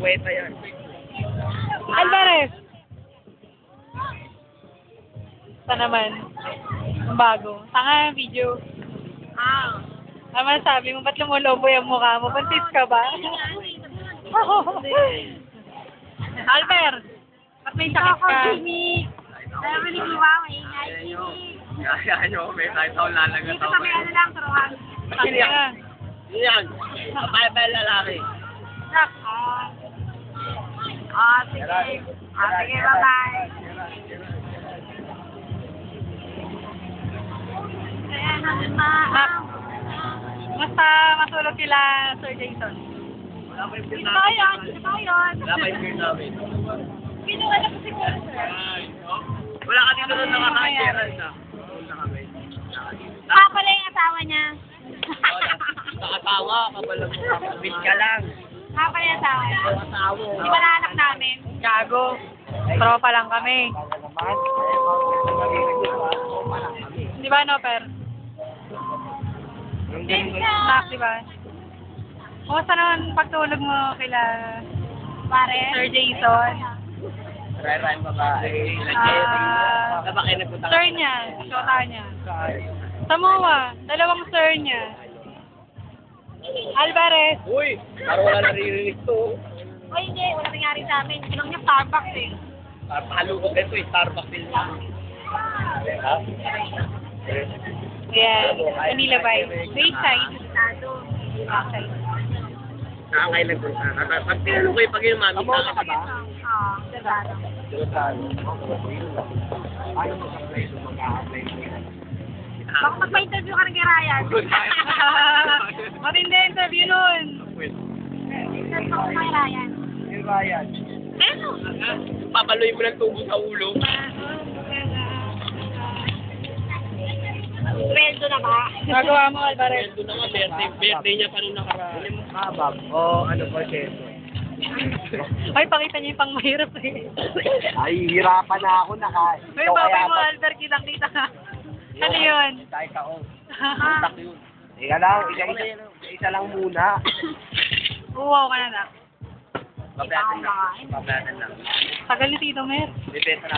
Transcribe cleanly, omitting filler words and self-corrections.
Kwenta yan. Alvarez! Ito naman. Ang bago. Tanga yung video. Naman sabi mo, ba't lumulobo yung mukha mo? Buntis ka ba? Alver! Ba't may sakit ka? Kaya maniniwa, maingay. Kaya nyo, may kahit ako lalagat Dito kami ano lang, turuan. Sakit ka. Yan. Kapay lalaki. Sak. Sige. Sige, bye-bye. Kaya naman Nak, basta matulog sila, Sir Jason. Wala pa yung Dito ba yun? Dito ba yun? Wala pa yung beer namin. Kinuha na po siguro, sir. Wala ka dito doon nakaka-Gerald na. Wala kami. Pala yung asawa niya. Nakatawa ka pala mo. Bit ka lang. Pala yung asawa niya. Asawa. Di ba na anak namin? Gago. Tropa lang kami. Di ba, no, Per? Nak, di ba? Kumusta naman pagtulog mo kila Pare? Sir Jason? Ray-ray babae. Bakit nagpunta Sir niya, shota niya. Samoa, dalawang sir niya. Alvarez. Uy! Parang wala naririnig to. Ay, hindi. Wala nangyari sa amin. Sinang niya Starbucks eh. Pahalukot ito eh. Starbucks din. Ha? Ayan, Manila Vibe. Bayside. Bayside. Nakakailan ko. Pag tinanong ko yung pag yung mami, saka ka ba? Oo, Serrano. Baka magpa-interview ka ng kay Ryan. Matindi interview nun. Interview ko kay Ryan. Ano? Papaloy mo ng tubo sa ulo. Sweldo na ba? Nagawa mo, Alvarez. Ito na nga, birthday niya pa nung nakaraan. Kabab o ano po siya? Ay, pakita niyo yung pang mahirap eh. Ay, hirapan na ako May babay mo, Alvar, kitang-kita ka. Ano yun? Kahit ako. Utak yun. Teka lang, isa lang muna. Uwaw ka na na. Babayaran lang. Babayaran lang. Tagal ni Tito Mer. Depende na.